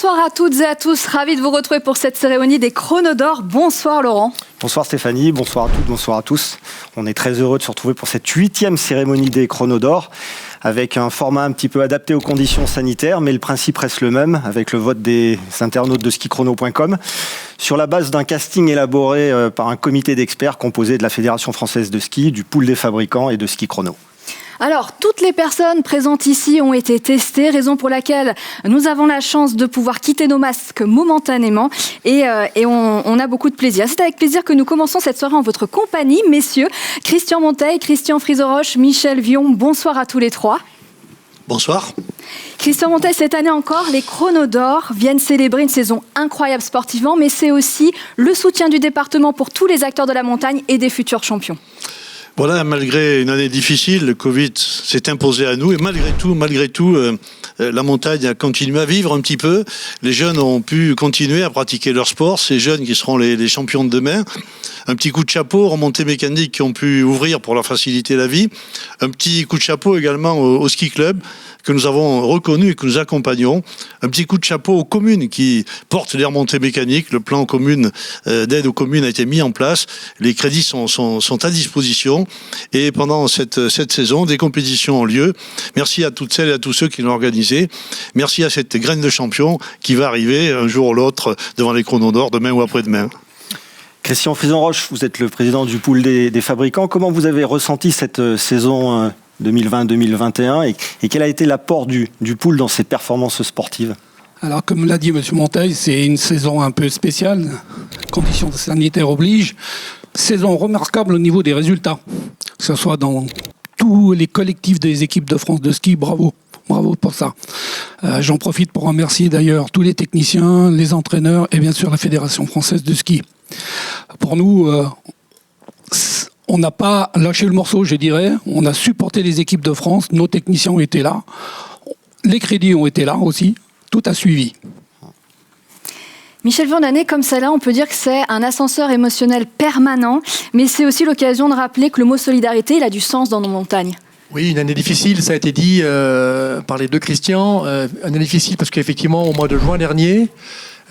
Bonsoir à toutes et à tous, ravi de vous retrouver pour cette cérémonie des Chronos d'Or. Bonsoir Laurent. Bonsoir Stéphanie, bonsoir à toutes, bonsoir à tous. On est très heureux de se retrouver pour cette 8e cérémonie des Chronos d'Or, avec un format un petit peu adapté aux conditions sanitaires, mais le principe reste le même, avec le vote des internautes de skichrono.com, sur la base d'un casting élaboré par un comité d'experts composé de la Fédération française de ski, du pool des fabricants et de Ski Chrono. Alors, toutes les personnes présentes ici ont été testées, raison pour laquelle nous avons la chance de pouvoir quitter nos masques momentanément et on a beaucoup de plaisir. C'est avec plaisir que nous commençons cette soirée en votre compagnie, messieurs. Christian Monteil, Christian Frisoroche, Michel Vion, bonsoir à tous les trois. Bonsoir. Christian Monteil, cette année encore, les Chronos d'Or viennent célébrer une saison incroyable sportivement, mais c'est aussi le soutien du département pour tous les acteurs de la montagne et des futurs champions. Voilà, malgré une année difficile, le Covid s'est imposé à nous et malgré tout, la montagne a continué à vivre un petit peu. Les jeunes ont pu continuer à pratiquer leur sport, ces jeunes qui seront les champions de demain. Un petit coup de chapeau aux remontées mécaniques qui ont pu ouvrir pour leur faciliter la vie. Un petit coup de chapeau également au ski club que nous avons reconnu et que nous accompagnons. Un petit coup de chapeau aux communes qui portent les remontées mécaniques. Le plan commune d'aide aux communes a été mis en place. Les crédits sont à disposition. Et pendant cette saison, des compétitions ont lieu. Merci à toutes celles et à tous ceux qui l'ont organisé. Merci à cette graine de champion qui va arriver un jour ou l'autre devant les Chronos d'Or, demain ou après-demain. Christian Frisoroche, vous êtes le président du pool des fabricants. Comment vous avez ressenti cette saison 2020-2021 et quel a été l'apport du pool dans ces performances sportives ? Alors, comme l'a dit M. Monteil, c'est une saison un peu spéciale. Conditions sanitaires obligent. Saison remarquable au niveau des résultats. Que ce soit dans tous les collectifs des équipes de France de ski, bravo. Bravo pour ça. J'en profite pour remercier d'ailleurs tous les techniciens, les entraîneurs et bien sûr la Fédération française de ski. Pour nous, on n'a pas lâché le morceau, je dirais. On a supporté les équipes de France. Nos techniciens ont été là. Les crédits ont été là aussi. Tout a suivi. Michel Vion, une année comme celle-là, on peut dire que c'est un ascenseur émotionnel permanent, mais c'est aussi l'occasion de rappeler que le mot solidarité, il a du sens dans nos montagnes. Oui, une année difficile, ça a été dit par les deux Christian. Une année difficile parce qu'effectivement, au mois de juin dernier,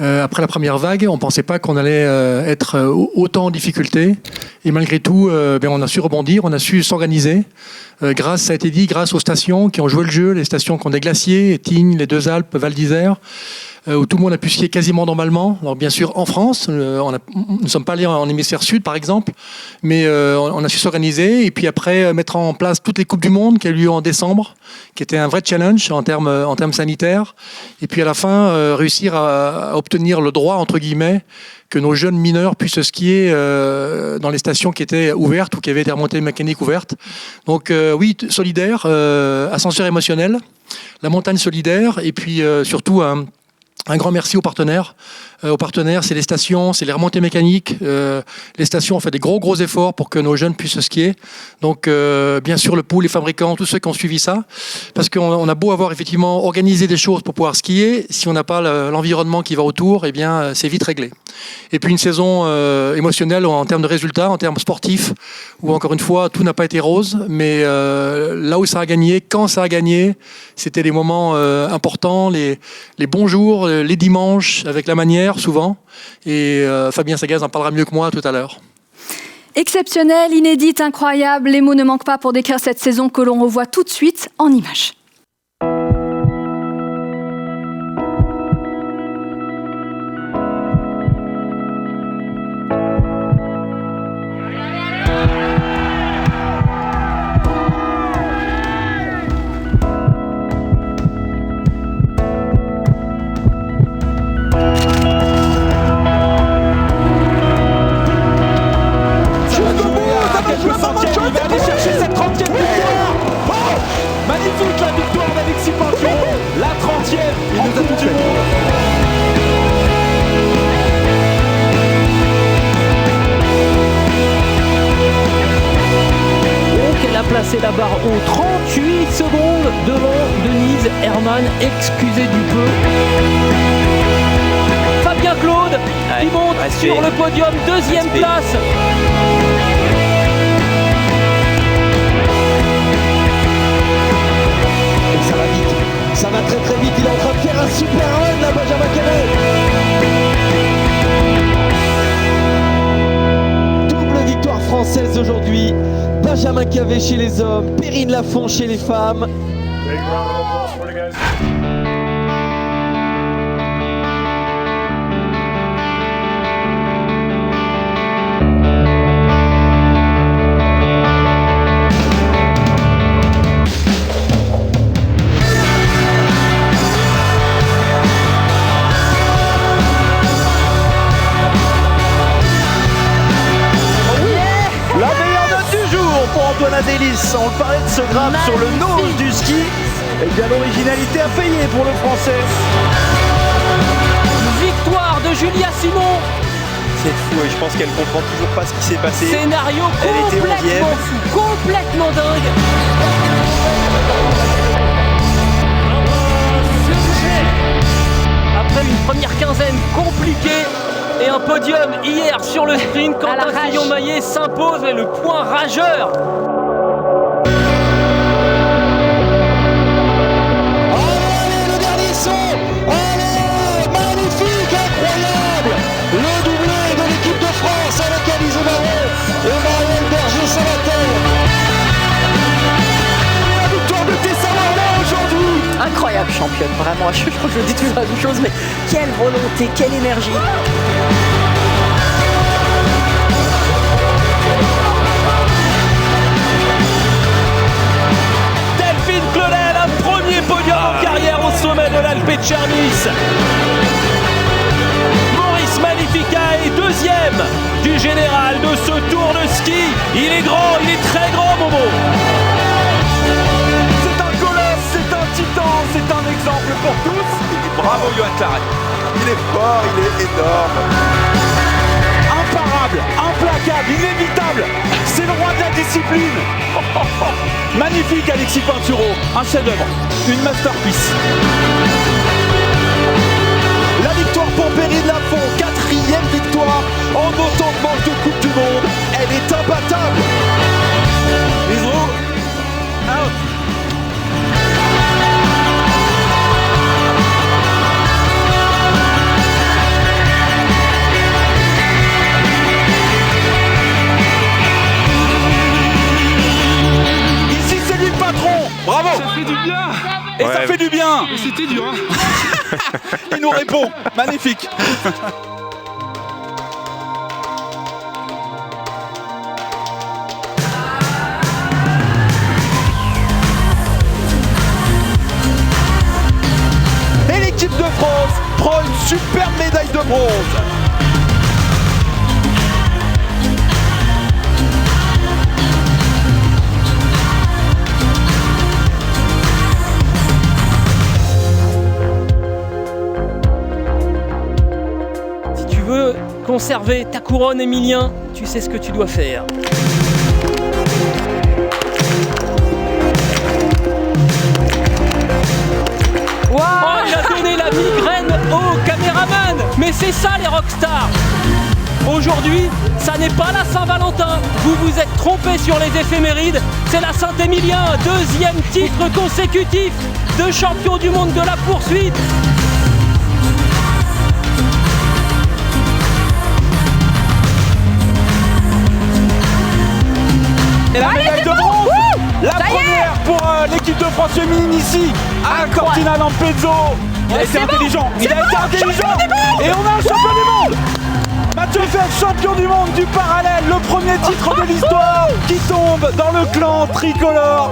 après la première vague, on ne pensait pas qu'on allait être autant en difficulté. Et malgré tout, on a su rebondir, on a su s'organiser. Grâce, ça a été dit, grâce aux stations qui ont joué le jeu, les stations qui ont des glaciers, Tignes, les Deux Alpes, Val d'Isère, où tout le monde a pu skier quasiment normalement. Alors bien sûr, en France, nous ne sommes pas allés en hémisphère sud, par exemple, mais on a su s'organiser et puis après mettre en place toutes les Coupes du Monde qui a eu lieu en décembre, qui était un vrai challenge en termes sanitaires. Et puis à la fin, réussir à obtenir le droit, entre guillemets, que nos jeunes mineurs puissent skier dans les stations qui étaient ouvertes ou qui avaient des remontées mécaniques ouvertes. Donc oui, solidaire, ascenseur émotionnel, la montagne solidaire et puis surtout un grand merci aux partenaires. C'est les stations, c'est les remontées mécaniques. Les stations ont fait des gros efforts pour que nos jeunes puissent skier. Donc, bien sûr, le pool, les fabricants, tous ceux qui ont suivi ça. Parce qu'on a beau avoir effectivement organisé des choses pour pouvoir skier, si on n'a pas l'environnement qui va autour, eh bien, c'est vite réglé. Et puis une saison émotionnelle en termes de résultats, en termes sportifs, où encore une fois, tout n'a pas été rose. Mais là où ça a gagné, quand ça a gagné, c'était les moments importants, les bons jours, les dimanches, avec la manière, souvent. Et Fabien Sagaz en parlera mieux que moi tout à l'heure. Exceptionnel, inédite, incroyable. Les mots ne manquent pas pour décrire cette saison que l'on revoit tout de suite en images. Magnifique la victoire d'Alexis Pinpion, la 30e, il nous a tout tué. Donc elle a placé la barre aux 38 secondes devant Denise Herrmann, excusez du peu. Fabien Claude qui monte sur le podium, deuxième place. Ça va vite. Ça Ça va très très vite, il est en train de faire un super run là, Benjamin Cavet. Double victoire française aujourd'hui. Benjamin Cavet chez les hommes, Perrine Lafont chez les femmes. Antoine Adélis, on parlait de ce grappe sur le nose du ski. Et bien l'originalité a payé pour le Français. Victoire de Julia Simon. C'est fou et je pense qu'elle comprend toujours pas ce qui s'est passé. Scénario Elle était 11e. complètement fou, complètement dingue. Après une première quinzaine compliquée et un podium hier sur le sprint, Quentin Fillon-Maillet s'impose et le point rageur. Allez, le dernier saut. Allez, magnifique, incroyable. Le doublé de l'équipe de France avec Alizé Marot et Marielle Berger-Savater. La victoire de Tessa Worley aujourd'hui. Incroyable championne, vraiment, je dis toujours la même chose, mais quelle volonté, quelle énergie. Delphine Clonel, un premier podium en carrière au sommet de l'Alpe Tchernis. Maurice Magnifica est deuxième du général de ce tour de ski. Il est grand, il est très grand, Momo. C'est un colosse, c'est un titan, c'est un exemple pour tous. Bravo Johan Claret. Il est fort, il est énorme. Imparable, implacable, inévitable. C'est le roi de la discipline. Magnifique Alexis Pinturo, un chef-d'œuvre, une masterpiece. La victoire pour Perrine Lafont, 4e victoire en autant de manches de Coupe du Monde. Elle est imbattable. Isro, out. Ici c'est lui le patron. Bravo. Ça fait du bien. Et ça fait du bien. Et c'était dur. Il nous répond. Magnifique. Et l'équipe de France prend une superbe médaille de bronze. Conserver ta couronne, Emilien, tu sais ce que tu dois faire. Wow, oh, il a donné la migraine au caméraman. Mais c'est ça les rockstars. Aujourd'hui, ça n'est pas la Saint-Valentin. Vous vous êtes trompé sur les éphémérides. C'est la Saint-Émilien, deuxième titre consécutif de champion du monde de la poursuite. Et la médaille de bronze, la première pour l'équipe de France féminine ici à Cortina d'Ampezzo. Il a été intelligent, il a été intelligent. Et on a un champion du monde. Mathieu Febvre, champion du monde du parallèle, le premier titre de l'histoire qui tombe dans le clan tricolore.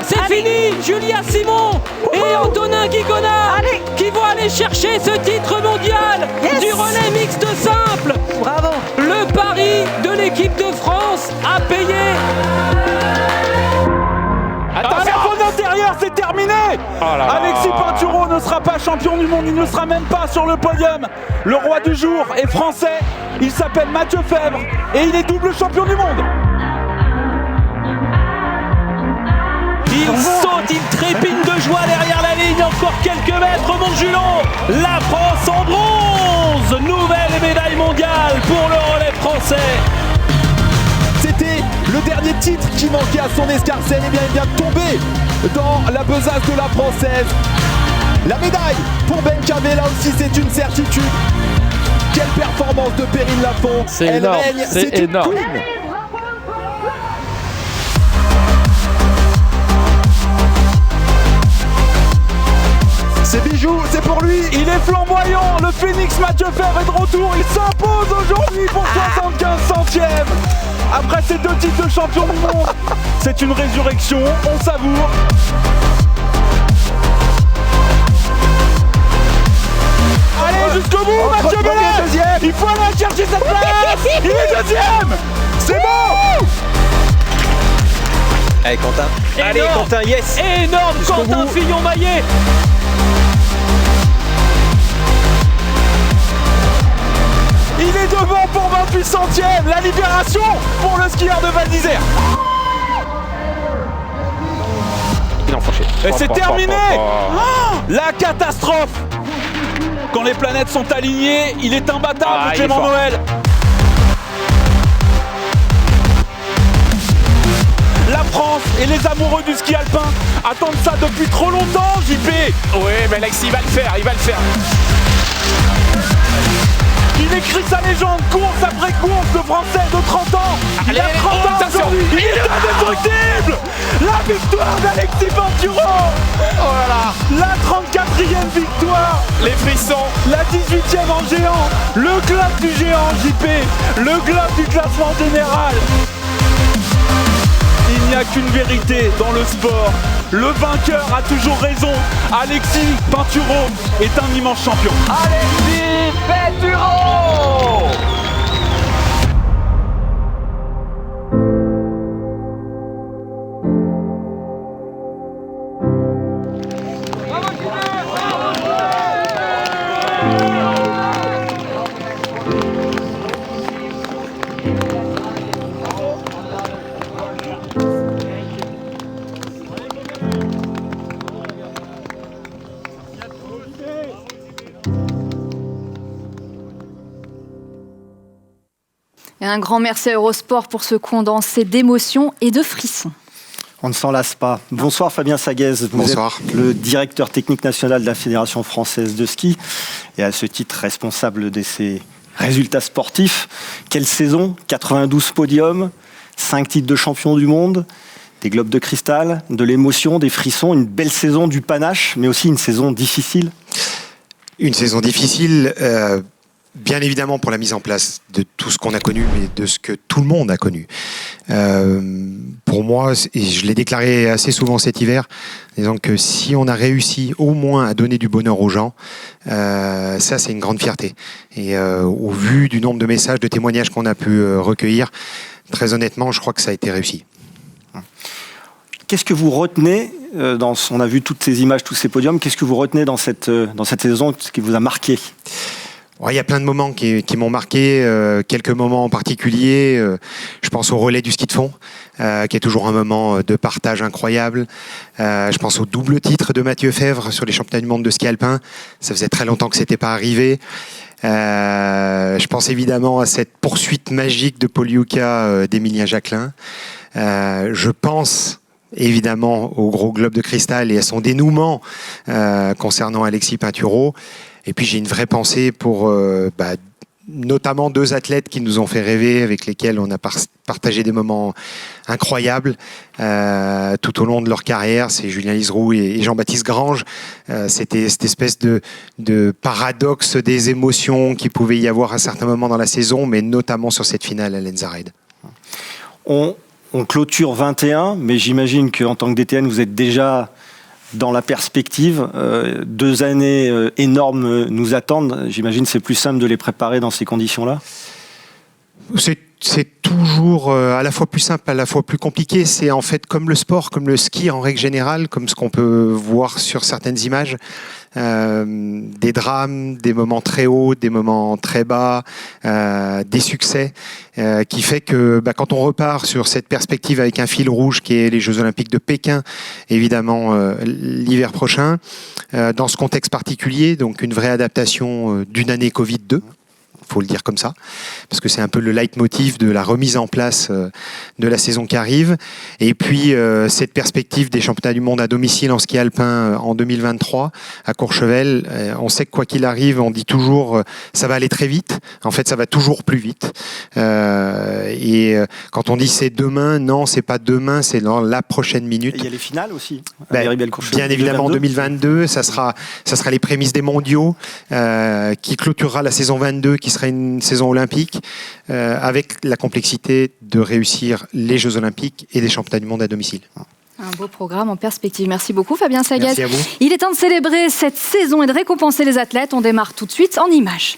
C'est fini, Julia Simon et Antonin Guigona qui vont aller chercher ce titre mondial du relais mixte simple. Bravo. Le pari de l'équipe de France a payé. Attention, faute intérieure, c'est terminé. Alexis Pinturo ne sera pas champion du monde, il ne sera même pas sur le podium. Le roi du jour est français, il s'appelle Mathieu Febvre et il est double champion du monde. Il saute, il trépine de joie derrière la ligne, encore quelques mètres, mon Julon. La France en bronze, nouvelle médaille mondiale pour le relais français. C'était le dernier titre qui manquait à son escarcelle, eh bien, il vient de tomber dans la besace de la Française. La médaille pour Ben Cabé, là aussi c'est une certitude. Quelle performance de Perrine Lafont. C'est Elle énorme, règne, c'est une énorme. queen. C'est bijou, c'est pour lui. Il est flamboyant. Le Phoenix Mathieu Fèvre est de retour. Il s'impose aujourd'hui pour 75 centièmes. Après ces 2 titres de champion du monde, c'est une résurrection. On savoure. Allez, jusqu'au bout, Mathieu Bellet. Il faut aller chercher cette place. Il est deuxième. C'est bon. Allez, Quentin. Allez, Énorme. Quentin, yes. Énorme, Jusqu'au Quentin bout. Fillon-Maillet. Il est devant pour 28 centièmes. La libération pour le skieur de Val d'Isère. Il a enfoncé. Et c'est terminé. La catastrophe. Quand les planètes sont alignées, il est imbattable, il est Clément fort. Noël. La France et les amoureux du ski alpin attendent ça depuis trop longtemps, JP. Oui, mais Alexis, il va le faire, il va le faire. Il écrit sa légende course après course, le Français de 30 ans. Il a 30 ans attention. aujourd'hui. Il est indestructible. La victoire d'Alexis Pinturo. Oh là là. La 34e victoire. Les frissons. La 18e en géant. Le globe du géant, JP. Le globe du classement général. Il n'y a qu'une vérité dans le sport. Le vainqueur a toujours raison. Alexis Pinturo est un immense champion. Alexis Pinturo! Et un grand merci à Eurosport pour ce condensé d'émotions et de frissons. On ne s'en lasse pas. Bonsoir Fabien Saguez. Vous Bonsoir. êtes le directeur technique national de la Fédération française de ski et à ce titre responsable de ces résultats sportifs. Quelle saison, 92 podiums, 5 titres de champion du monde, des globes de cristal, de l'émotion, des frissons, une belle saison, du panache, mais aussi une saison difficile. Une saison difficile, bien évidemment pour la mise en place de tout ce qu'on a connu, mais de ce que tout le monde a connu. Pour moi, et je l'ai déclaré assez souvent cet hiver, disons que si on a réussi au moins à donner du bonheur aux gens, ça c'est une grande fierté. Et au vu du nombre de messages, de témoignages qu'on a pu recueillir, très honnêtement, je crois que ça a été réussi. Qu'est-ce que vous retenez on a vu toutes ces images, tous ces podiums, qu'est-ce que vous retenez dans cette saison, ce qui vous a marqué ? Ouais, il y a plein de moments qui m'ont marqué, quelques moments en particulier. Je pense au relais du ski de fond, qui est toujours un moment de partage incroyable. Je pense au double titre de Mathieu Fèvre sur les championnats du monde de ski alpin. Ça faisait très longtemps que c'était pas arrivé. Je pense évidemment à cette poursuite magique de Poliuca d'Emilien Jacquelin. Je pense évidemment au gros globe de cristal et à son dénouement concernant Alexis Pinturo. Et puis j'ai une vraie pensée pour notamment 2 athlètes qui nous ont fait rêver, avec lesquels on a partagé des moments incroyables tout au long de leur carrière. C'est Julien Liseroux et Jean-Baptiste Grange. C'était cette espèce de paradoxe des émotions qu'il pouvait y avoir à certains moments dans la saison, mais notamment sur cette finale à Lenzerheide. On clôture 21, mais j'imagine qu'en tant que DTN, vous êtes déjà dans la perspective. 2 années énormes nous attendent. J'imagine que c'est plus simple de les préparer dans ces conditions-là. C'est toujours à la fois plus simple, à la fois plus compliqué. C'est en fait comme le sport, comme le ski en règle générale, comme ce qu'on peut voir sur certaines images. Des drames, des moments très hauts, des moments très bas, des succès, qui fait que quand on repart sur cette perspective avec un fil rouge qui est les Jeux Olympiques de Pékin, évidemment l'hiver prochain, dans ce contexte particulier, donc une vraie adaptation d'une année Covid-2, faut le dire comme ça, parce que c'est un peu le leitmotiv de la remise en place de la saison qui arrive. Et puis cette perspective des championnats du monde à domicile en ski alpin en 2023 à Courchevel, on sait que quoi qu'il arrive, on dit toujours ça va aller très vite. En fait, ça va toujours plus vite. Et quand on dit c'est demain, non, c'est pas demain, c'est dans la prochaine minute. Et il y a les finales aussi. Bien évidemment, en 2022, ça sera les prémices des mondiaux qui clôturera la saison 22, qui sera une saison olympique, avec la complexité de réussir les Jeux olympiques et des championnats du monde à domicile. Un beau programme en perspective. Merci beaucoup Fabien Sagaz. Merci à vous. Il est temps de célébrer cette saison et de récompenser les athlètes. On démarre tout de suite en images.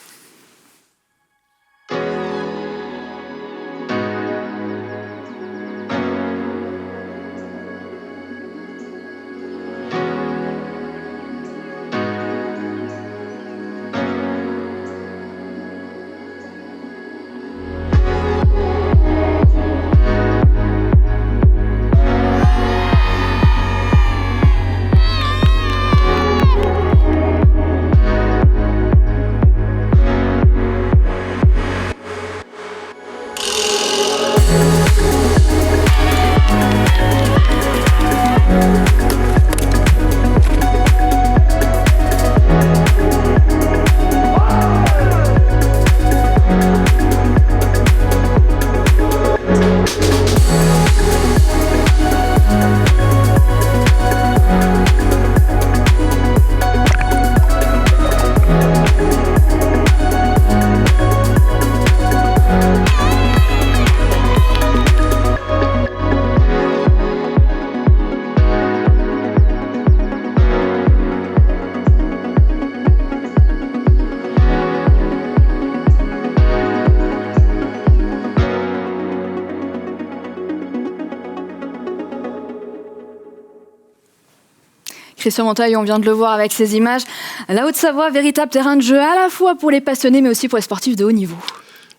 Christian Montaille, on vient de le voir avec ces images. La Haute-Savoie, véritable terrain de jeu à la fois pour les passionnés mais aussi pour les sportifs de haut niveau.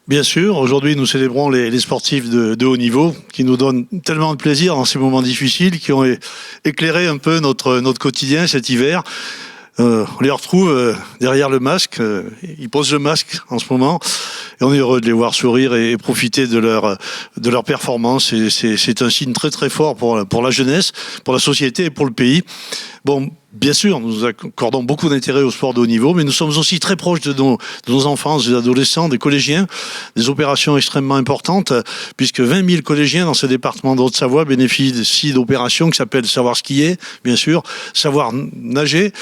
Bien sûr, aujourd'hui nous célébrons les sportifs de haut niveau qui nous donnent tellement de plaisir dans ces moments difficiles, qui ont éclairé un peu notre quotidien cet hiver. On les retrouve derrière le masque, ils posent le masque en ce moment et on est heureux de les voir sourire et profiter de leur performance. C'est un signe très très fort pour la jeunesse, pour la société et pour le pays. Bon, bien sûr, nous accordons beaucoup d'intérêt au sport de haut niveau, mais nous sommes aussi très proches de nos enfants, des adolescents, des collégiens, des opérations extrêmement importantes, puisque 20 000 collégiens dans ce département de Haute-Savoie bénéficient d'opérations qui s'appellent Savoir skier, bien sûr, Savoir nager,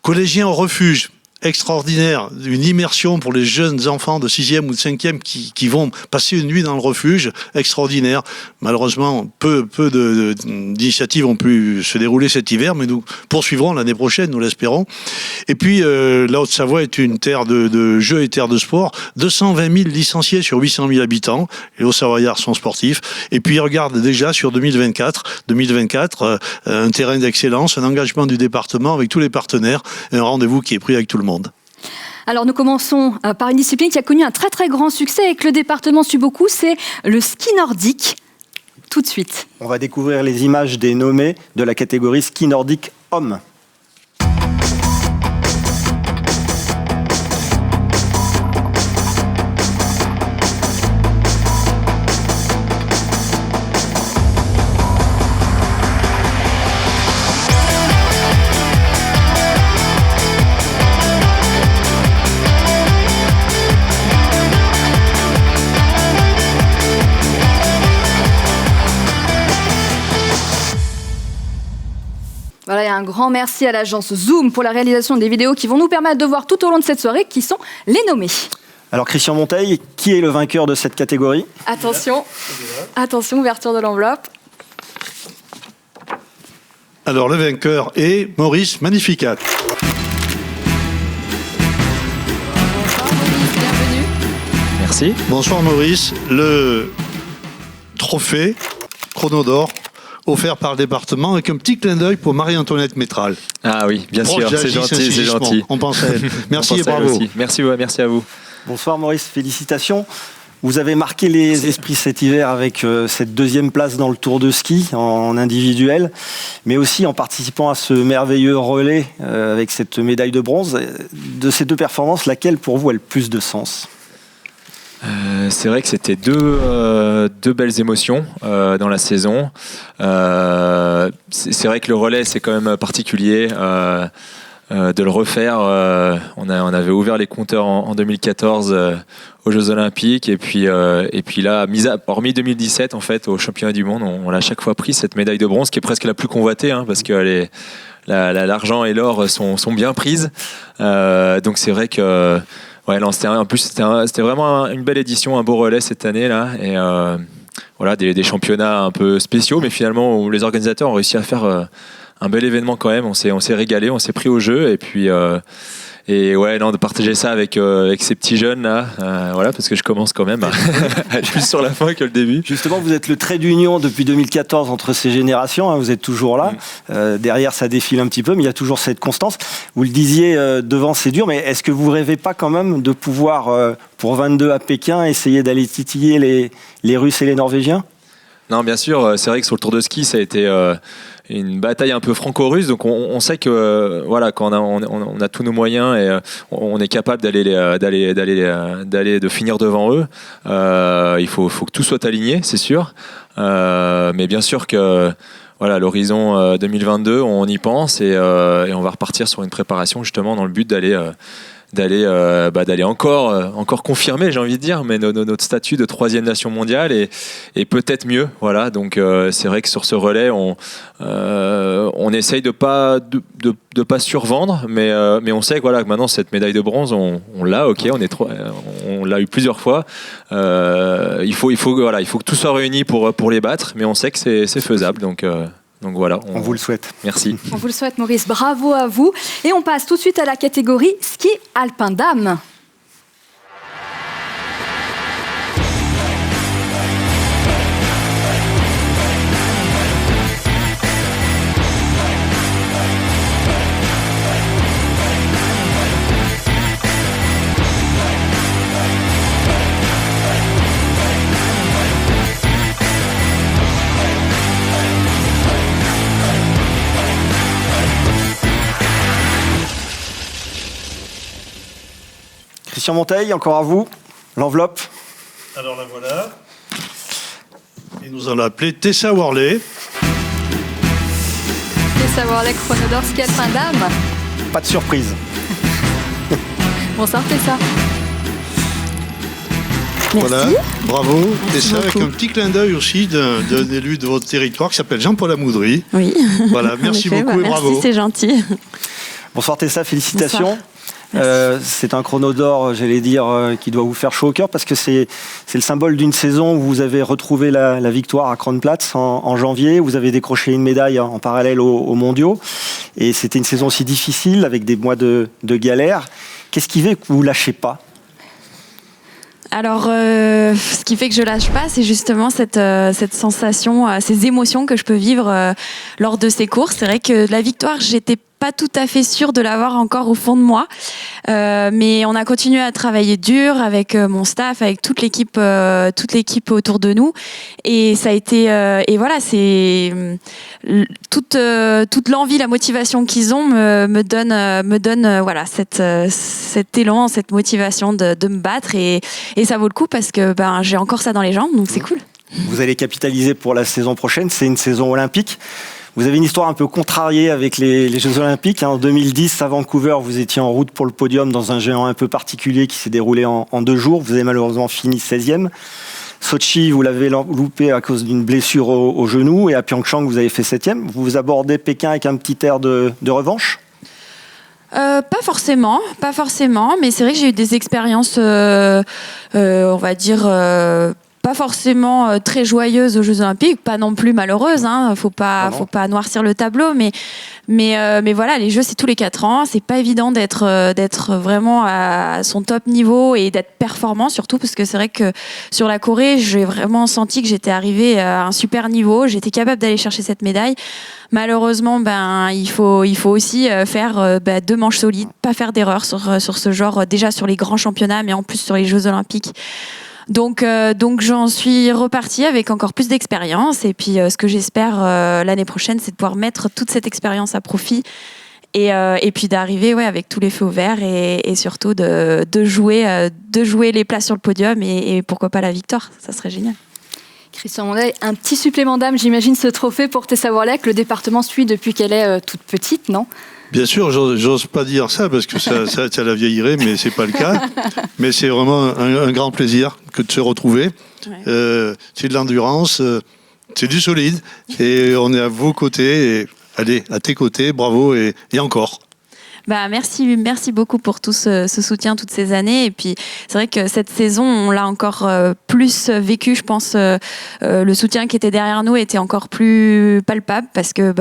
collégiens au refuge. Extraordinaire, une immersion pour les jeunes enfants de 6e ou de 5e qui vont passer une nuit dans le refuge, extraordinaire. Malheureusement, peu d'initiatives ont pu se dérouler cet hiver, mais nous poursuivrons l'année prochaine, nous l'espérons. Et puis, la Haute-Savoie est une terre de jeux et terre de sport. 220 000 licenciés sur 800 000 habitants. Les Hauts-Savoyards sont sportifs. Et puis, ils regardent déjà sur 2024, un terrain d'excellence, un engagement du département avec tous les partenaires, et un rendez-vous qui est pris avec tout le monde. Alors nous commençons par une discipline qui a connu un très très grand succès et que le département suit beaucoup, c'est le ski nordique. Tout de suite. On va découvrir les images des nommés de la catégorie ski nordique hommes. Voilà, et un grand merci à l'agence Zoom pour la réalisation des vidéos qui vont nous permettre de voir tout au long de cette soirée qui sont les nommés. Alors Christian Monteil, qui est le vainqueur de cette catégorie ? Attention, ouverture de l'enveloppe. Alors le vainqueur est Maurice Magnificat. Bonsoir Maurice, bienvenue. Merci. Bonsoir Maurice, le trophée Chrono d'Or offert par le département avec un petit clin d'œil pour Marie-Antoinette Métral. Ah oui, bien sûr, c'est gentil, c'est gentil. On pense à elle. Merci et bravo. Merci à vous. Bonsoir Maurice, félicitations. Vous avez marqué les esprits cet hiver avec cette deuxième place dans le Tour de ski en individuel, mais aussi en participant à ce merveilleux relais avec cette médaille de bronze. De ces deux performances, laquelle pour vous a le plus de sens ? C'est vrai que c'était deux belles émotions dans la saison. C'est vrai que le relais, c'est quand même particulier. De le refaire, on avait ouvert les compteurs en 2014 aux Jeux Olympiques et puis là, hormis 2017 en fait au Championnat du Monde, on a chaque fois pris cette médaille de bronze qui est presque la plus convoitée parce que l'argent et l'or sont bien prises. Donc c'est vrai que c'était vraiment une belle édition, un beau relais cette année là et voilà des championnats un peu spéciaux, mais finalement où les organisateurs ont réussi à faire un bel événement quand même. On s'est régalé, on s'est pris au jeu et puis de partager ça avec ces petits jeunes là, parce que je commence quand même à être plus sur la fin que le début. Justement, vous êtes le trait d'union depuis 2014 entre ces générations, vous êtes toujours là. Derrière, ça défile un petit peu, mais il y a toujours cette constance. Vous le disiez, devant c'est dur, mais est-ce que vous rêvez pas quand même de pouvoir, pour 22 à Pékin, essayer d'aller titiller les Russes et les Norvégiens ? Non, bien sûr, c'est vrai que sur le Tour de ski, ça a été une bataille un peu franco-russe, donc on sait que quand on a tous nos moyens et on est capable de finir devant eux. Il faut que tout soit aligné, c'est sûr, mais bien sûr que l'horizon 2022, on y pense et on va repartir sur une préparation justement dans le but d'aller encore confirmer, j'ai envie de dire, mais notre statut de 3e nation mondiale et peut-être mieux. Voilà, donc c'est vrai que sur ce relais, on essaye de pas survendre, mais on sait que maintenant cette médaille de bronze, on l'a, on l'a eu plusieurs fois. Il faut que tout soit réuni pour les battre, mais on sait que c'est faisable, donc voilà. On vous le souhaite. Merci. On vous le souhaite, Maurice. Bravo à vous. Et on passe tout de suite à la catégorie ski alpin dames. Christian Monteil, encore à vous. L'enveloppe. Alors la voilà. Et nous allons l'appeler Tessa Worley. Tessa Worley, chronodore ski alpin dames. Pas de surprise. Bonsoir Tessa. Merci. Voilà, bravo. Tessa, avec un petit clin d'œil aussi d'un élu de votre territoire qui s'appelle Jean-Paul Amoudry. Oui. Voilà, merci beaucoup et bravo. Merci, c'est gentil. Bonsoir Tessa, félicitations. Bonsoir. C'est un chrono d'or, j'allais dire, qui doit vous faire chaud au cœur parce que c'est le symbole d'une saison où vous avez retrouvé la victoire à Kronplatz en janvier. Vous avez décroché une médaille en parallèle aux mondiaux. Et c'était une saison aussi difficile avec des mois de galère. Qu'est-ce qui fait que vous ne lâchez pas ? Alors, ce qui fait que je lâche pas, c'est justement cette sensation, ces émotions que je peux vivre lors de ces courses. C'est vrai que la victoire, j'étais pas tout à fait sûre de l'avoir encore au fond de moi, mais on a continué à travailler dur avec mon staff, avec toute l'équipe autour de nous, et ça a été et voilà, c'est toute l'envie, la motivation qu'ils ont me donne voilà cet élan, cette motivation de me battre, et ça vaut le coup parce que j'ai encore ça dans les jambes, donc c'est cool. Vous allez capitaliser pour la saison prochaine, c'est une saison olympique. Vous avez une histoire un peu contrariée avec les Jeux Olympiques. En 2010, à Vancouver, vous étiez en route pour le podium dans un géant un peu particulier qui s'est déroulé en 2 jours. Vous avez malheureusement fini 16e. Sochi, vous l'avez loupé à cause d'une blessure au genou. Et à Pyeongchang, vous avez fait 7e. Vous abordez Pékin avec un petit air de revanche ? Pas forcément, mais c'est vrai que j'ai eu des expériences, on va dire, pas forcément très joyeuse aux Jeux Olympiques, pas non plus malheureuse, faut pas noircir le tableau, mais voilà, les Jeux c'est tous les 4 ans, c'est pas évident d'être vraiment à son top niveau et d'être performant surtout, parce que c'est vrai que sur la Corée, j'ai vraiment senti que j'étais arrivée à un super niveau, j'étais capable d'aller chercher cette médaille. Malheureusement, il faut aussi faire 2 manches solides, pas faire d'erreurs sur ce genre, déjà sur les grands championnats, mais en plus sur les Jeux Olympiques. Donc j'en suis repartie avec encore plus d'expérience, et puis ce que j'espère l'année prochaine, c'est de pouvoir mettre toute cette expérience à profit Et puis d'arriver avec tous les feux ouverts et surtout de jouer les places sur le podium et pourquoi pas la victoire, ça serait génial. Christian Mondet, un petit supplément d'âme, j'imagine, ce trophée pour Tessa Worley que le département suit depuis qu'elle est toute petite, non ? Bien sûr, j'ose pas dire ça parce que ça la vieillirait, mais c'est pas le cas. Mais c'est vraiment un grand plaisir que de se retrouver. Ouais. C'est de l'endurance, c'est du solide et on est à vos côtés. Et, allez, à tes côtés, bravo et encore. Merci beaucoup pour tout ce soutien toutes ces années. Et puis, c'est vrai que cette saison, on l'a encore plus vécu. Je pense le soutien qui était derrière nous était encore plus palpable parce que,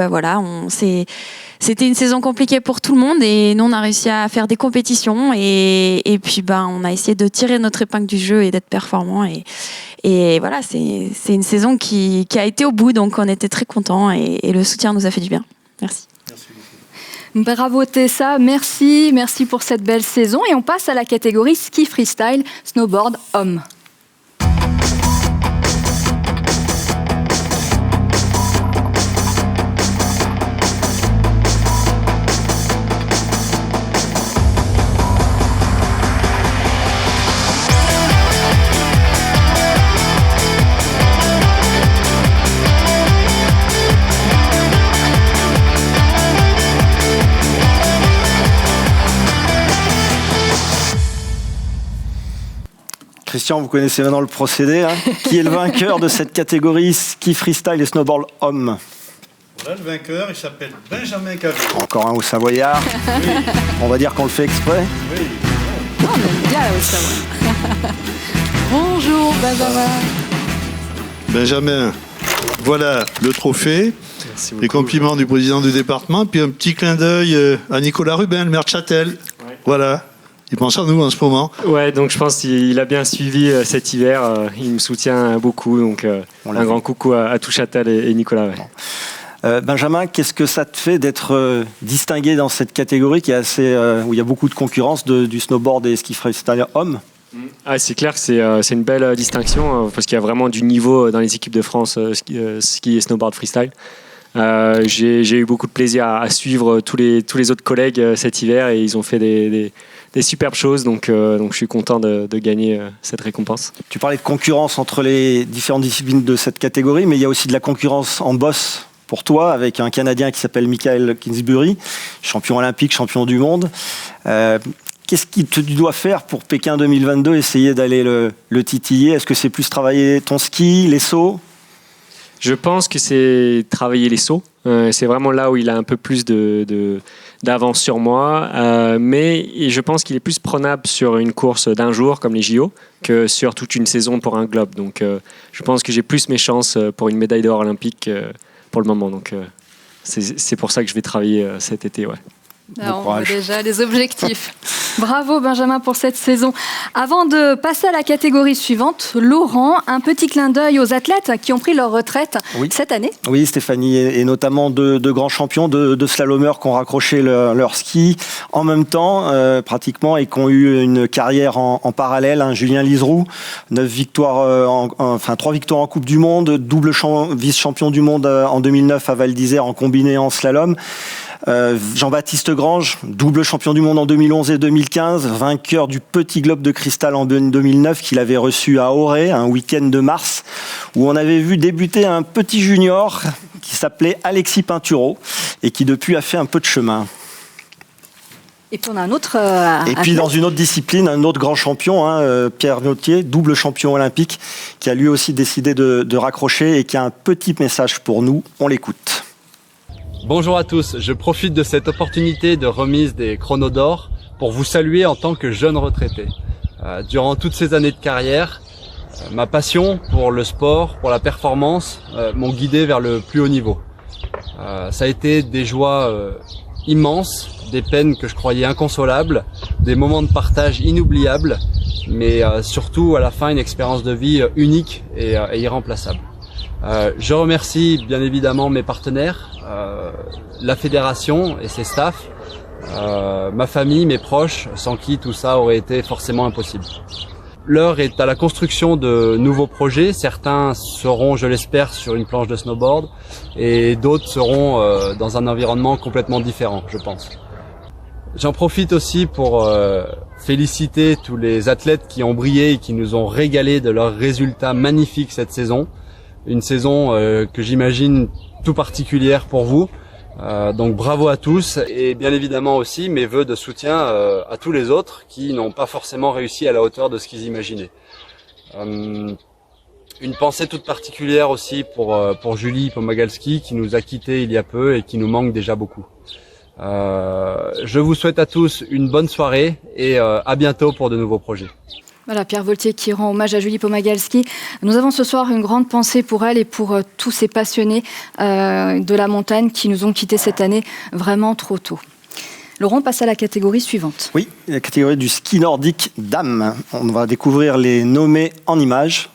c'était une saison compliquée pour tout le monde et nous, on a réussi à faire des compétitions et puis, on a essayé de tirer notre épingle du jeu et d'être performants. Et voilà, c'est une saison qui a été au bout, donc on était très contents et le soutien nous a fait du bien. Merci. Bravo Tessa, merci pour cette belle saison. Et on passe à la catégorie ski freestyle, snowboard homme. Christian, vous connaissez maintenant le procédé. Qui est le vainqueur de cette catégorie ski freestyle et snowboard homme ? Voilà, le vainqueur, il s'appelle Benjamin Cavé. Encore un Haut-Savoyard. Oui. On va dire qu'on le fait exprès. Oui. Non, on aime bien la Haute-Savoie. Bonjour Benjamin. Benjamin, voilà le trophée. Les compliments du président du département. Puis un petit clin d'œil à Nicolas Rubin, le maire de Châtel. Ouais. Voilà. Il pense à nous en ce moment. Ouais, donc je pense qu'il a bien suivi cet hiver. Il me soutient beaucoup. Donc un grand coucou à tout Châtel et Nicolas. Ouais. Benjamin, qu'est-ce que ça te fait d'être distingué dans cette catégorie qui est assez, où il y a beaucoup de concurrence du snowboard et ski freestyle homme ? C'est clair que c'est une belle distinction parce qu'il y a vraiment du niveau dans les équipes de France ski et snowboard freestyle. J'ai eu beaucoup de plaisir à suivre tous les autres collègues cet hiver et ils ont fait des superbes choses, donc je suis content de gagner cette récompense. Tu parlais de concurrence entre les différentes disciplines de cette catégorie, mais il y a aussi de la concurrence en boss pour toi, avec un Canadien qui s'appelle Michael Kingsbury, champion olympique, champion du monde. Qu'est-ce que tu dois faire pour Pékin 2022, essayer d'aller le titiller ? Est-ce que c'est plus travailler ton ski, les sauts ? Je pense que c'est travailler les sauts. C'est vraiment là où il a un peu plus d'avance sur moi. Mais je pense qu'il est plus prenable sur une course d'un jour, comme les JO, que sur toute une saison pour un globe. Donc je pense que j'ai plus mes chances pour une médaille d'or olympique pour le moment. Donc c'est pour ça que je vais travailler cet été. Ouais. On voit déjà les objectifs. Bravo Benjamin pour cette saison. Avant de passer à la catégorie suivante, Laurent, un petit clin d'œil aux athlètes qui ont pris leur retraite cette année. Oui, Stéphanie, et notamment deux grands champions de slalomeurs qui ont raccroché leur ski en même temps, pratiquement, et qui ont eu une carrière en parallèle. Julien Liseroux, 3 victoires en Coupe du Monde, double vice-champion du monde en 2009 à Val d'Isère en combiné en slalom. Jean-Baptiste Grange, double champion du monde en 2011 et 2015, vainqueur du Petit Globe de Cristal en 2009 qu'il avait reçu à Auray, un week-end de mars, où on avait vu débuter un petit junior qui s'appelait Alexis Pinturo et qui depuis a fait un peu de chemin. Et puis on a un autre. Et puis dans une autre discipline, un autre grand champion, Pierre Nautier, double champion olympique, qui a lui aussi décidé de raccrocher et qui a un petit message pour nous. On l'écoute. Bonjour à tous, je profite de cette opportunité de remise des chronos d'or pour vous saluer en tant que jeune retraité. Durant toutes ces années de carrière, ma passion pour le sport, pour la performance, m'ont guidé vers le plus haut niveau. Ça a été des joies immenses, des peines que je croyais inconsolables, des moments de partage inoubliables, mais surtout à la fin une expérience de vie unique et irremplaçable. Je remercie bien évidemment mes partenaires, la fédération et ses staffs, ma famille, mes proches, sans qui tout ça aurait été forcément impossible. L'heure est à la construction de nouveaux projets. Certains seront, je l'espère, sur une planche de snowboard et d'autres seront dans un environnement complètement différent, je pense. J'en profite aussi pour féliciter tous les athlètes qui ont brillé et qui nous ont régalé de leurs résultats magnifiques cette saison. Une saison que j'imagine tout particulière pour vous. Donc bravo à tous et bien évidemment aussi mes vœux de soutien à tous les autres qui n'ont pas forcément réussi à la hauteur de ce qu'ils imaginaient. Une pensée toute particulière aussi pour Julie Pomagalski qui nous a quittés il y a peu et qui nous manque déjà beaucoup. Je vous souhaite à tous une bonne soirée et à bientôt pour de nouveaux projets. Voilà, Pierre Voltier qui rend hommage à Julie Pomagalski. Nous avons ce soir une grande pensée pour elle et pour tous ces passionnés de la montagne qui nous ont quittés cette année vraiment trop tôt. Laurent, on passe à la catégorie suivante. Oui, la catégorie du ski nordique dames. On va découvrir les nommés en images.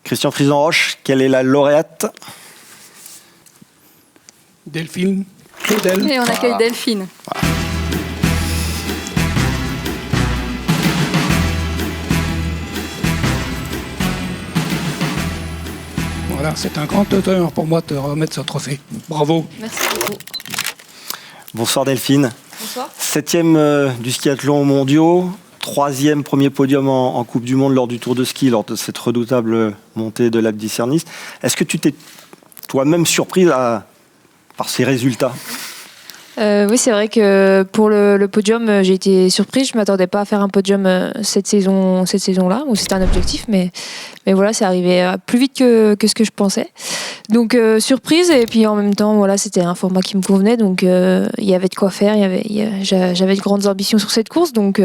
Christian Frisan-Roche, quelle est la lauréate? Delphine Claudel. Et on accueille Delphine. Voilà, c'est un grand honneur pour moi de te remettre ce trophée. Bravo. Merci beaucoup. Bonsoir Delphine. Bonsoir. 7e du skiathlon mondiaux. 3e premier podium en Coupe du Monde lors du Tour de ski, lors de cette redoutable montée de l'Alpe d'Isernis. Est-ce que tu t'es toi-même surprise par ces résultats? Oui, c'est vrai que pour le podium, j'ai été surprise. Je ne m'attendais pas à faire un podium cette saison-là, où c'était un objectif, mais voilà, c'est arrivé plus vite que ce que je pensais. Donc surprise, et puis en même temps, voilà, c'était un format qui me convenait, donc il y avait de quoi faire. J'avais de grandes ambitions sur cette course, donc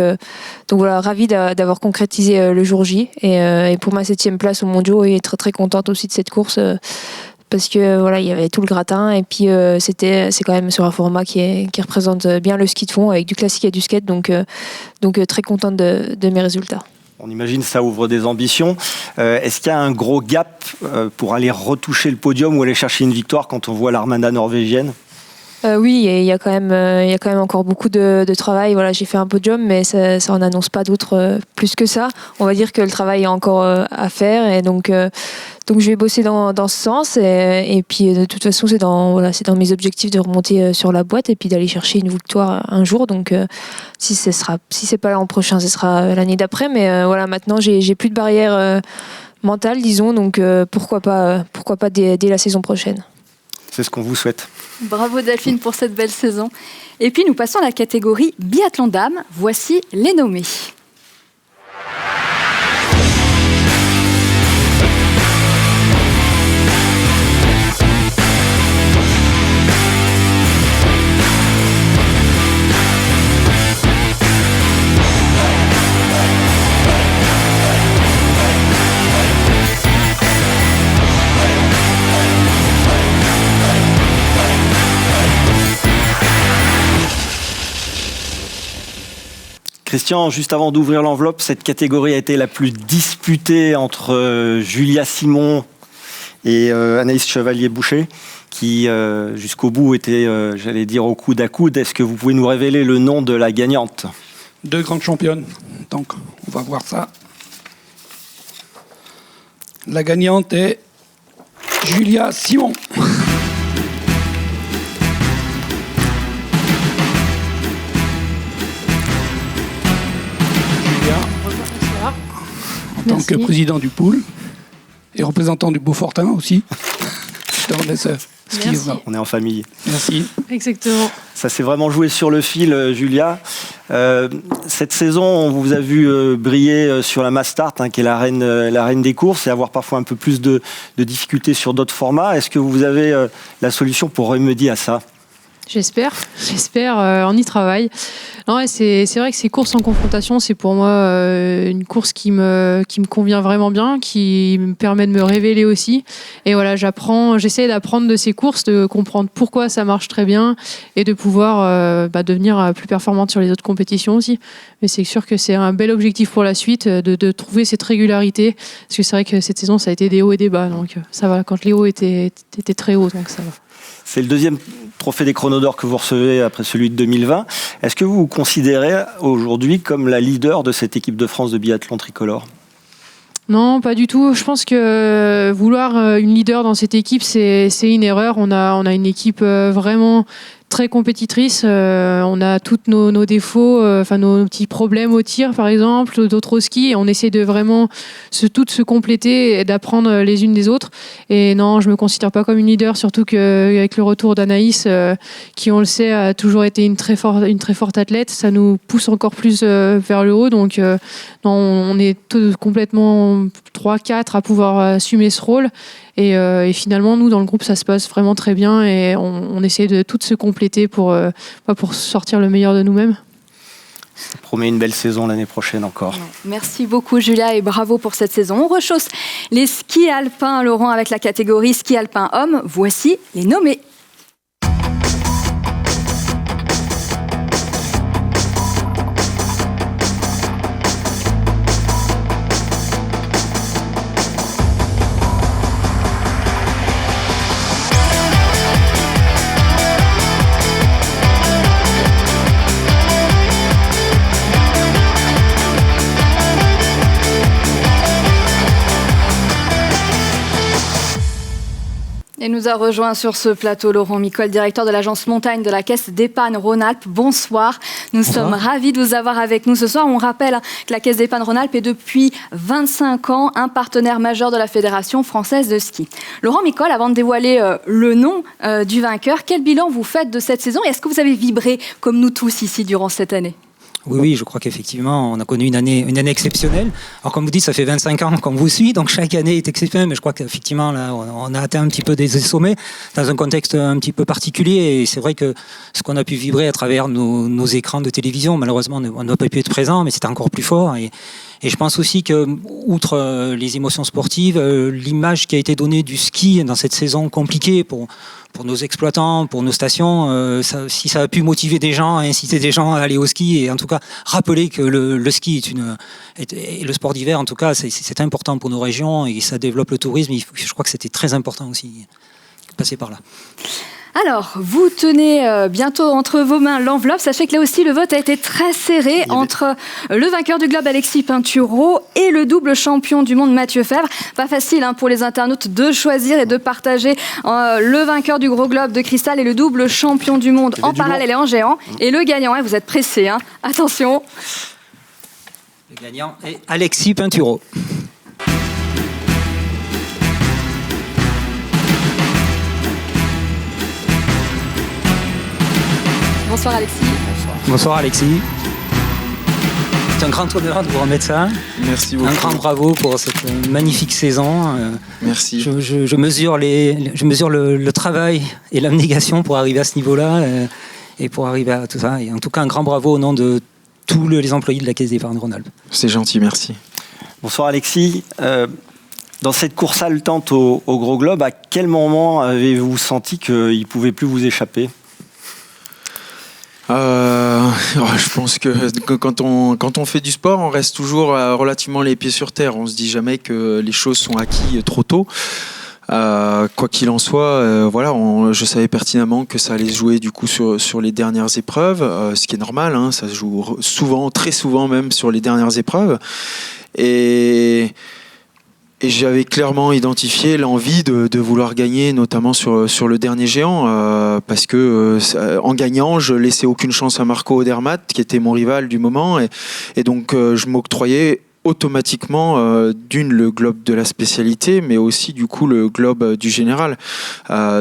voilà, ravie d'avoir concrétisé le jour J, et pour ma 7e place au mondiaux, et très très contente aussi de cette course. Parce que voilà, il y avait tout le gratin et puis c'est quand même sur un format qui représente bien le ski de fond avec du classique et du skate, donc très contente de mes résultats. On imagine que ça ouvre des ambitions. Est-ce qu'il y a un gros gap pour aller retoucher le podium ou aller chercher une victoire quand on voit l'Armada norvégienne? Oui, il y a quand même encore beaucoup de travail. Voilà, j'ai fait un podium, mais ça en annonce pas d'autres plus que ça. On va dire que le travail est encore à faire, et donc je vais bosser dans ce sens. Et puis de toute façon, c'est dans mes objectifs de remonter sur la boîte et puis d'aller chercher une victoire un jour. Donc si c'est pas l'an prochain, ce sera l'année d'après. Mais voilà, maintenant j'ai plus de barrière mentale, disons. Donc pourquoi pas dès la saison prochaine. C'est ce qu'on vous souhaite. Bravo Delphine pour cette belle saison. Et puis nous passons à la catégorie biathlon dames. Voici les nommés. Christian, juste avant d'ouvrir l'enveloppe, cette catégorie a été la plus disputée entre Julia Simon et Anaïs Chevalier-Boucher, qui jusqu'au bout étaient, j'allais dire, au coude à coude. Est-ce que vous pouvez nous révéler le nom de la gagnante? 2 grandes championnes, donc on va voir ça. La gagnante est Julia Simon. En tant que président du pool et représentant du Beaufortin aussi. Je te remets ce ski. On est en famille. Merci. Exactement. Ça s'est vraiment joué sur le fil, Julia. Cette saison, on vous a vu briller sur la Mass Start, qui est la reine des courses, et avoir parfois un peu plus de difficultés sur d'autres formats. Est-ce que vous avez la solution pour remédier à ça? J'espère, on y travaille. Non, ouais, c'est vrai que ces courses en confrontation, c'est pour moi une course qui me convient vraiment bien, qui me permet de me révéler aussi. Et voilà, j'essaie d'apprendre de ces courses, de comprendre pourquoi ça marche très bien et de pouvoir devenir plus performante sur les autres compétitions aussi. Mais c'est sûr que c'est un bel objectif pour la suite, de trouver cette régularité. Parce que c'est vrai que cette saison, ça a été des hauts et des bas. Donc ça va, quand les hauts étaient très hauts, donc ça va. C'est le deuxième trophée des Chronos d'Or que vous recevez après celui de 2020. Est-ce que vous vous considérez aujourd'hui comme la leader de cette équipe de France de biathlon tricolore ? Non, pas du tout. Je pense que vouloir une leader dans cette équipe, c'est une erreur. On a une équipe vraiment très compétitrice. On a tous nos défauts, nos petits problèmes au tir, par exemple, d'autres au ski. Et on essaie de vraiment toutes se compléter et d'apprendre les unes des autres. Et non, je me considère pas comme une leader, surtout qu'avec le retour d'Anaïs, qui, on le sait, a toujours été une très forte athlète, ça nous pousse encore plus vers le haut. Donc, non, on est complètement 3-4 à pouvoir assumer ce rôle. Et finalement, nous, dans le groupe, ça se passe vraiment très bien et on essaie de toutes se compléter pour sortir le meilleur de nous-mêmes. Ça promet une belle saison l'année prochaine encore. Merci beaucoup Julia et bravo pour cette saison. On rechausse les skis alpins, Laurent, avec la catégorie ski alpin homme. Voici les nommés. Et nous a rejoint sur ce plateau Laurent Micol, directeur de l'agence montagne de la Caisse d'épargne Rhône-Alpes. Bonsoir. Nous sommes ravis de vous avoir avec nous ce soir. On rappelle que la Caisse d'épargne Rhône-Alpes est depuis 25 ans un partenaire majeur de la Fédération française de ski. Laurent Micol, avant de dévoiler le nom du vainqueur, quel bilan vous faites de cette saison et est-ce que vous avez vibré comme nous tous ici durant cette année ? Oui, je crois qu'effectivement, on a connu une année exceptionnelle. Alors, comme vous dites, ça fait 25 ans qu'on vous suit, donc chaque année est exceptionnelle, mais je crois qu'effectivement, là, on a atteint un petit peu des sommets dans un contexte un petit peu particulier. Et c'est vrai que ce qu'on a pu vibrer à travers nos écrans de télévision, malheureusement, on n'a pas pu être présent, mais c'était encore plus fort. Et je pense aussi que, outre les émotions sportives, l'image qui a été donnée du ski dans cette saison compliquée pour nos exploitants, pour nos stations, si ça a pu motiver des gens, inciter des gens à aller au ski, et en tout cas rappeler que le ski et le sport d'hiver, en tout cas, c'est important pour nos régions et ça développe le tourisme. Je crois que c'était très important aussi de passer par là. Alors, vous tenez bientôt entre vos mains l'enveloppe. Sachez que là aussi, le vote a été très serré entre le vainqueur du Globe, Alexis Pinturo, et le double champion du monde, Mathieu Febvre. Pas facile pour les internautes de choisir et de partager le vainqueur du Gros Globe de cristal et le double champion du monde en parallèle et en géant. Et le gagnant, vous êtes pressé, attention. Le gagnant est Alexis Pinturo. Bonsoir Alexis. Bonsoir Alexis. C'est un grand honneur de vous remettre ça. Merci beaucoup. Un grand bravo pour cette magnifique saison. Merci. Je mesure le travail et l'abnégation pour arriver à ce niveau-là et pour arriver à tout ça. Et en tout cas, un grand bravo au nom de tous les employés de la Caisse d'épargne Rhône-Alpes. C'est gentil, merci. Bonsoir Alexis. Dans cette course haletante au Gros Globe, à quel moment avez-vous senti qu'il ne pouvait plus vous échapper ? Je pense que quand on fait du sport, on reste toujours relativement les pieds sur terre. On se dit jamais que les choses sont acquises trop tôt. Quoi qu'il en soit, je savais pertinemment que ça allait se jouer du coup sur les dernières épreuves, ce qui est normal. Ça se joue souvent, très souvent même sur les dernières épreuves. Et j'avais clairement identifié l'envie de vouloir gagner, notamment sur le dernier géant, parce que en gagnant, je laissais aucune chance à Marco Odermatt, qui était mon rival du moment, et donc je m'octroyais automatiquement le globe de la spécialité, mais aussi du coup le globe du général.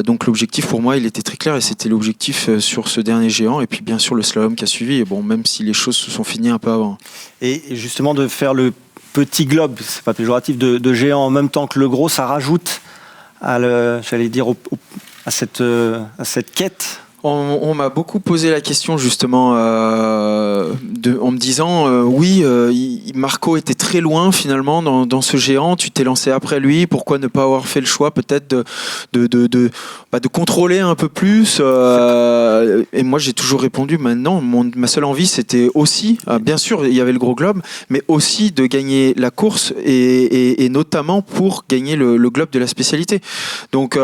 Donc l'objectif pour moi, il était très clair, et c'était l'objectif sur ce dernier géant, et puis bien sûr le slalom qui a suivi, et bon, même si les choses se sont finies un peu avant. Et justement de faire le petit globe, c'est pas péjoratif, de géant en même temps que le gros, ça rajoute à cette quête On m'a beaucoup posé la question justement en me disant Marco était très loin finalement dans ce géant, tu t'es lancé après lui, pourquoi ne pas avoir fait le choix peut-être de contrôler un peu plus et moi j'ai toujours répondu non, ma seule envie c'était aussi, bien sûr il y avait le gros globe, mais aussi de gagner la course et notamment pour gagner le globe de la spécialité. Donc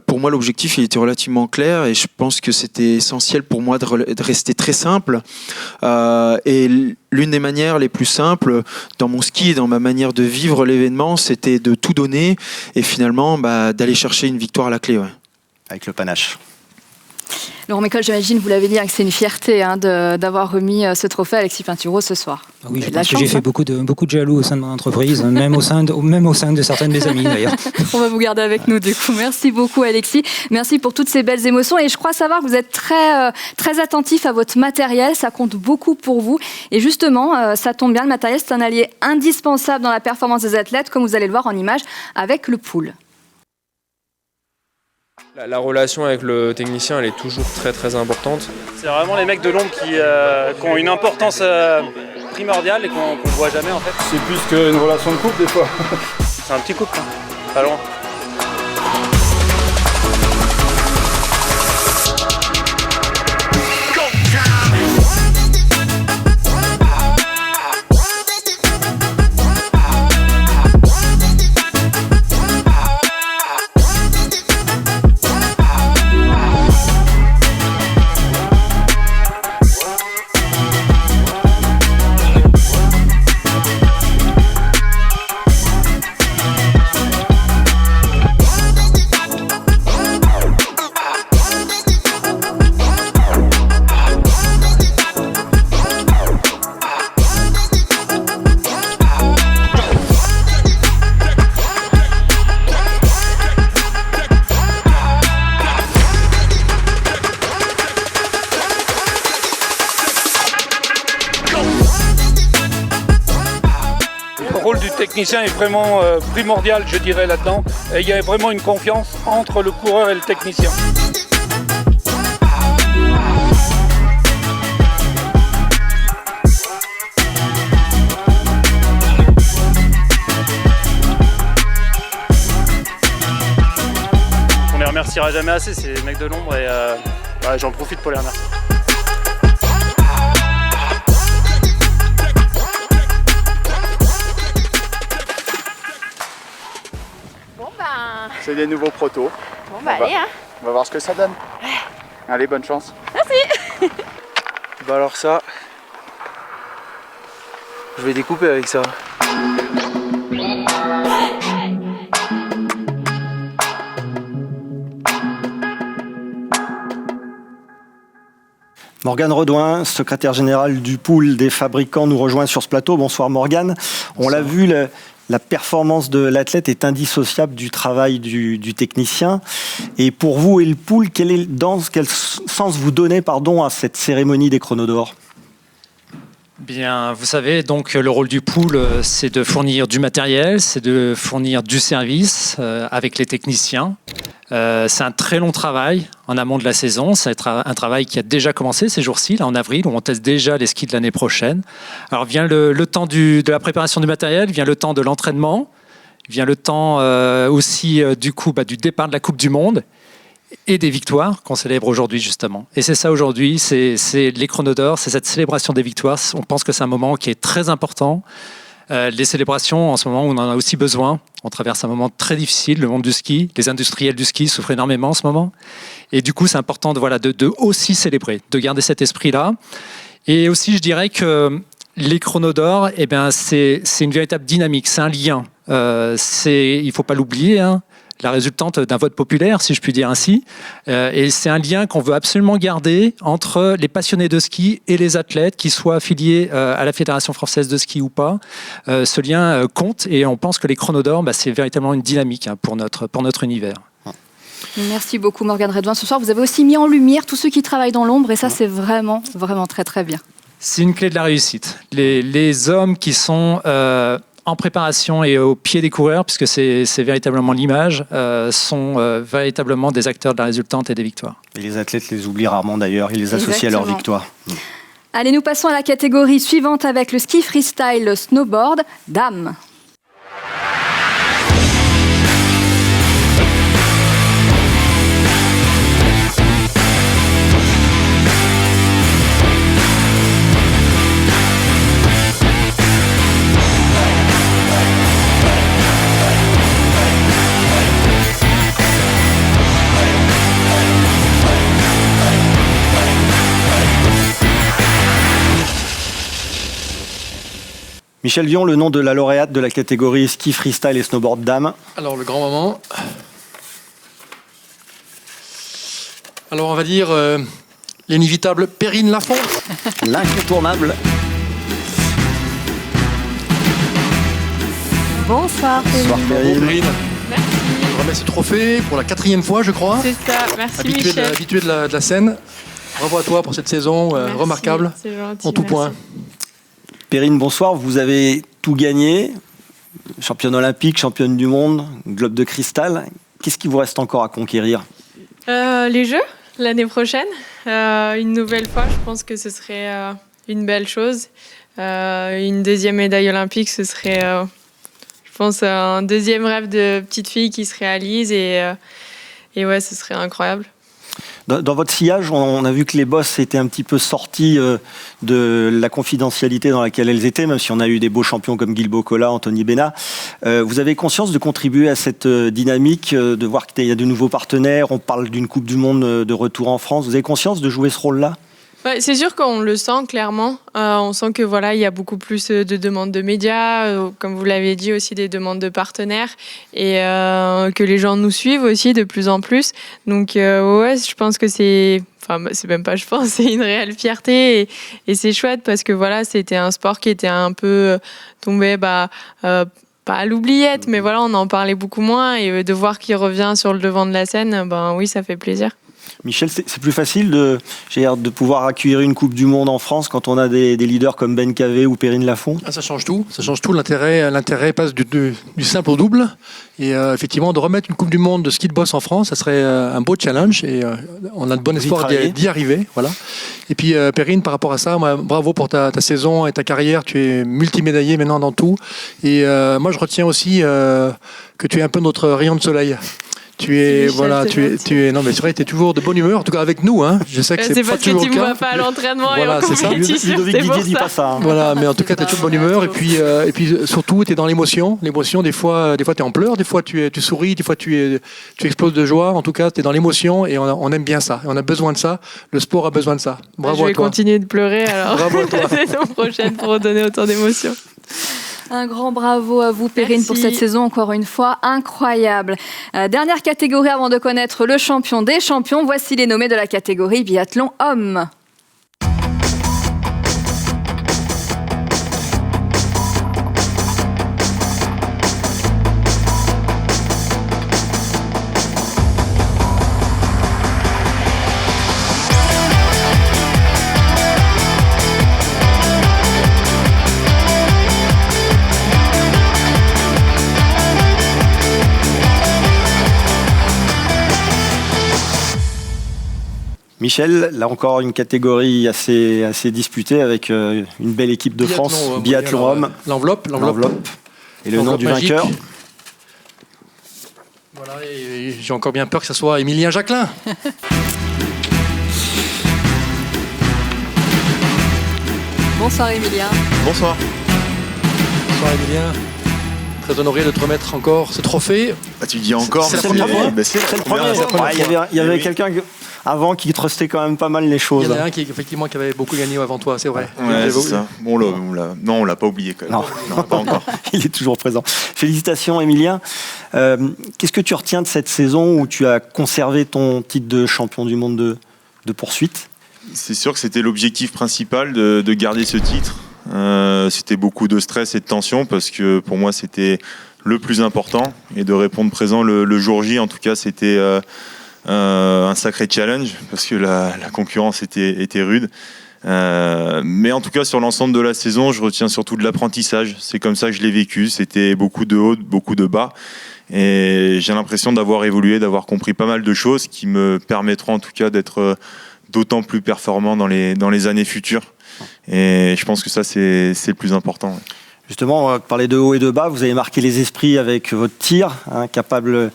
pour moi l'objectif il était relativement clair et je pense que c'était essentiel pour moi de rester très simple et l'une des manières les plus simples dans mon ski et dans ma manière de vivre l'événement, c'était de tout donner et finalement d'aller chercher une victoire à la clé. Ouais. Avec le panache. Laurent Mécole, j'imagine, vous l'avez dit, que c'est une fierté d'avoir remis ce trophée à Alexis Pinturo ce soir. Oui, je pense que j'ai fait beaucoup de jaloux au sein de mon entreprise, même au sein de certains de mes amis d'ailleurs. On va vous garder avec nous du coup. Merci beaucoup Alexis. Merci pour toutes ces belles émotions et je crois savoir que vous êtes très attentif à votre matériel. Ça compte beaucoup pour vous. Et justement, ça tombe bien, le matériel, c'est un allié indispensable dans la performance des athlètes, comme vous allez le voir en image avec le pool. La relation avec le technicien, elle est toujours très très importante. C'est vraiment les mecs de l'ombre qui ont une importance primordiale et qu'on voit jamais en fait. C'est plus qu'une relation de couple des fois. C'est un petit couple, hein. Pas loin. Le rôle du technicien est vraiment primordial, je dirais, là-dedans. Et il y a vraiment une confiance entre le coureur et le technicien. On les remerciera jamais assez, ces mecs de l'ombre, et j'en profite pour les remercier. C'est des nouveaux protos. Bon allez hein. On va voir ce que ça donne. Allez, bonne chance. Merci. Alors ça, je vais découper avec ça. Morgane Redouin, secrétaire générale du pool des fabricants, nous rejoint sur ce plateau. Bonsoir Morgane. On l'a vu, la performance de l'athlète est indissociable du travail du technicien. Et pour vous et le pool, quel sens vous donnez à cette cérémonie des Chronos d'Or ? Bien, vous savez, donc le rôle du pool, c'est de fournir du matériel, c'est de fournir du service avec les techniciens. C'est un très long travail en amont de la saison. C'est un travail qui a déjà commencé ces jours-ci, là en avril, où on teste déjà les skis de l'année prochaine. Alors vient le temps de la préparation du matériel, vient le temps de l'entraînement, vient le temps aussi du départ de la Coupe du Monde et des victoires qu'on célèbre aujourd'hui justement. Et c'est ça aujourd'hui, c'est les Chronos d'Or, c'est cette célébration des victoires. On pense que c'est un moment qui est très important. Les célébrations, en ce moment, on en a aussi besoin. On traverse un moment très difficile, le monde du ski. Les industriels du ski souffrent énormément en ce moment. Et du coup, c'est important de aussi célébrer, de garder cet esprit-là. Et aussi, je dirais que les Chronos d'Or, c'est une véritable dynamique, c'est un lien. Il ne faut pas l'oublier, la résultante d'un vote populaire, si je puis dire ainsi. Et c'est un lien qu'on veut absolument garder entre les passionnés de ski et les athlètes, qui soient affiliés à la Fédération française de ski ou pas. Ce lien compte et on pense que les Chronos d'Or, c'est véritablement une dynamique pour notre univers. Merci beaucoup Morgane Redouin. Ce soir, vous avez aussi mis en lumière tous ceux qui travaillent dans l'ombre et ça, c'est vraiment, vraiment très, très bien. C'est une clé de la réussite. Les hommes qui sont en préparation et au pied des coureurs, puisque c'est véritablement l'image, sont véritablement des acteurs de la résultante et des victoires. Et les athlètes les oublient rarement d'ailleurs, ils les associent à leur victoire. Allez, nous passons à la catégorie suivante avec le ski freestyle snowboard dames. Michel Vion, le nom de la lauréate de la catégorie ski freestyle et snowboard dames. Alors, le grand moment. Alors, on va dire l'inévitable Perrine Lafont. L'incontournable. Bonsoir, Perrine. Bonsoir, Perrine. Merci. On remet ce trophée pour la 4e fois, je crois. C'est ça, merci Michel. Habitué de la scène. Bravo à toi pour cette saison remarquable, c'est gentil, en tout merci. point. Perrine, bonsoir. Vous avez tout gagné. Championne olympique, championne du monde, globe de cristal. Qu'est-ce qui vous reste encore à conquérir? Les Jeux, l'année prochaine. Une nouvelle fois, je pense que ce serait une belle chose. Une deuxième médaille olympique, ce serait, je pense, un deuxième rêve de petite fille qui se réalise. Et ouais, ce serait incroyable. Dans votre sillage, on a vu que les bosses étaient un petit peu sortis de la confidentialité dans laquelle elles étaient, même si on a eu des beaux champions comme Guilbault Cola, Anthony Bénat. Vous avez conscience de contribuer à cette dynamique, de voir qu'il y a de nouveaux partenaires, on parle d'une Coupe du Monde de retour en France. Vous avez conscience de jouer ce rôle-là ? Ouais, c'est sûr qu'on le sent clairement. On sent que voilà, il y a beaucoup plus de demandes de médias, comme vous l'avez dit aussi des demandes de partenaires, et que les gens nous suivent aussi de plus en plus. Donc ouais, je pense que c'est même pas je pense, c'est une réelle fierté et c'est chouette parce que voilà, c'était un sport qui était un peu tombé pas à l'oubliette, mais voilà, on en parlait beaucoup moins et de voir qu'il revient sur le devant de la scène, oui, ça fait plaisir. Michel, c'est plus facile de pouvoir accueillir une Coupe du Monde en France quand on a des leaders comme Ben Cavé ou Perrine Lafont? Ça change tout. Ça change tout. L'intérêt passe du simple au double. Et effectivement, de remettre une Coupe du Monde de ski de boss en France, ça serait un beau challenge. Et on a de bon espoir d'y arriver. Voilà. Et puis, Perrine, par rapport à ça, bravo pour ta saison et ta carrière. Tu es multimédaillée maintenant dans tout. Et moi, je retiens aussi que tu es un peu notre rayon de soleil. Tu es, non mais c'est vrai, tu es toujours de bonne humeur, en tout cas avec nous, hein. Je sais que c'est pas toujours le cas. C'est parce que tu me vois pas à l'entraînement voilà, et en compétition, Ludovic Didier dit pas ça. Voilà, mais en tout cas, tu es toujours de bonne humeur et puis surtout, tu es dans l'émotion. L'émotion, des fois tu es en pleurs, des fois tu souris, des fois tu exploses de joie. En tout cas, tu es dans l'émotion et on aime bien ça. Et on a besoin de ça. Le sport a besoin de ça. Bravo à toi. Je vais continuer de pleurer alors. Bravo à toi. La saison prochaine pour donner autant d'émotions. Un grand bravo à vous, Perrine, Merci. pour cette saison, encore une fois, incroyable. Dernière catégorie avant de connaître le champion des champions. Voici les nommés de la catégorie biathlon homme. Michel, là encore une catégorie assez disputée avec une belle équipe de France, biathlon homme. L'enveloppe. Et le nom du magique. vainqueur. Voilà, et j'ai encore bien peur que ce soit Émilien Jacquelin. Bonsoir, Émilien. Bonsoir. Bonsoir Émilien. Très honoré de te remettre encore ce trophée. Tu dis encore, c'est la première fois. C'est le premier. Il y avait quelqu'un avant qui trustait quand même pas mal les choses. Il y en a un qui avait beaucoup gagné avant toi, c'est vrai. Ouais, c'est ça. Bon, on l'a pas oublié quand même. Non, pas encore. Il est toujours présent. Félicitations, Émilien. Qu'est-ce que tu retiens de cette saison où tu as conservé ton titre de champion du monde de poursuite? C'est sûr que c'était l'objectif principal de garder ce titre. C'était beaucoup de stress et de tension parce que pour moi c'était le plus important et de répondre présent le jour J, en tout cas c'était un sacré challenge parce que la concurrence était rude. Mais en tout cas, sur l'ensemble de la saison, je retiens surtout de l'apprentissage. C'est comme ça que je l'ai vécu. C'était beaucoup de hauts, beaucoup de bas. Et j'ai l'impression d'avoir évolué, d'avoir compris pas mal de choses qui me permettront en tout cas d'être d'autant plus performant dans les années futures. Et je pense que ça, c'est le plus important. Ouais. Justement, on va parler de haut et de bas. Vous avez marqué les esprits avec votre tir, capable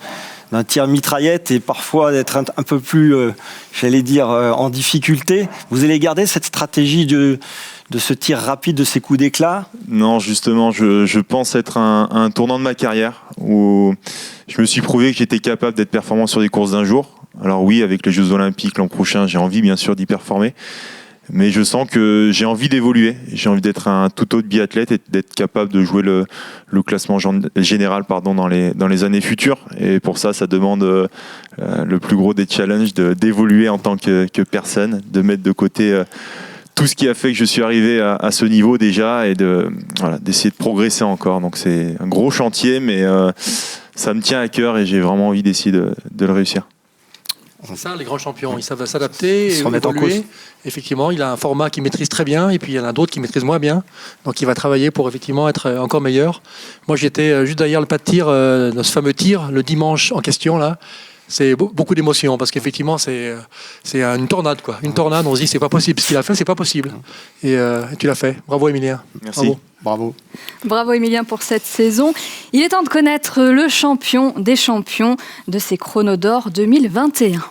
d'un tir mitraillette et parfois d'être un peu plus, en difficulté. Vous allez garder cette stratégie de ce tir rapide, de ces coups d'éclat? Non, justement, je pense être un tournant de ma carrière où je me suis prouvé que j'étais capable d'être performant sur des courses d'un jour. Alors oui, avec les Jeux Olympiques l'an prochain, j'ai envie bien sûr d'y performer. Mais je sens que j'ai envie d'évoluer. J'ai envie d'être un tout autre biathlète et d'être capable de jouer le classement général dans les années futures. Et pour ça, ça demande le plus gros des challenges d'évoluer en tant que personne, de mettre de côté tout ce qui a fait que je suis arrivé à ce niveau déjà et d'essayer de progresser encore. Donc c'est un gros chantier, mais ça me tient à cœur et j'ai vraiment envie d'essayer de le réussir. C'est ça, les grands champions, ils savent s'adapter, se remettre en cause. Effectivement, il a un format qu'il maîtrise très bien, et puis il y en a d'autres qui maîtrisent moins bien. Donc il va travailler pour effectivement être encore meilleur. Moi, j'étais juste derrière le pas de tir, dans ce fameux tir, le dimanche en question là. C'est beaucoup d'émotions parce qu'effectivement c'est une tornade quoi. Une tornade, on se dit c'est pas possible. Ce qu'il a fait, c'est pas possible. Et tu l'as fait. Bravo Emilien. Merci. Bravo. Bravo Emilien pour cette saison. Il est temps de connaître le champion des champions de ces Chronos d'Or 2021.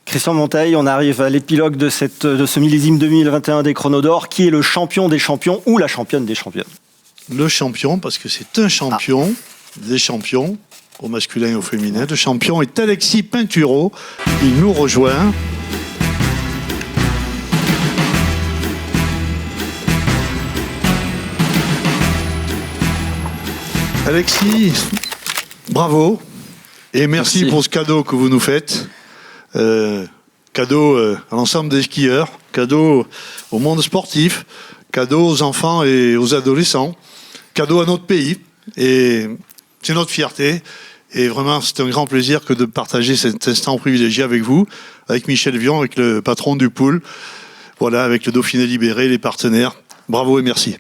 Christian Monteil, on arrive à l'épilogue de ce millésime 2021 des Chronos d'Or. Qui est le champion des champions ou la championne des championnes? Le champion, parce que c'est un champion des champions, au masculin et au féminin. Le champion est Alexis Pinturo. Il nous rejoint. Alexis, bravo. Et merci pour ce cadeau que vous nous faites. Cadeau à l'ensemble des skieurs, cadeau au monde sportif, cadeau aux enfants et aux adolescents, cadeau à notre pays. Et c'est notre fierté. Et vraiment, c'est un grand plaisir que de partager cet instant privilégié avec vous, avec Michel Vion, avec le patron du pool, voilà, avec le Dauphiné Libéré, les partenaires. Bravo et merci.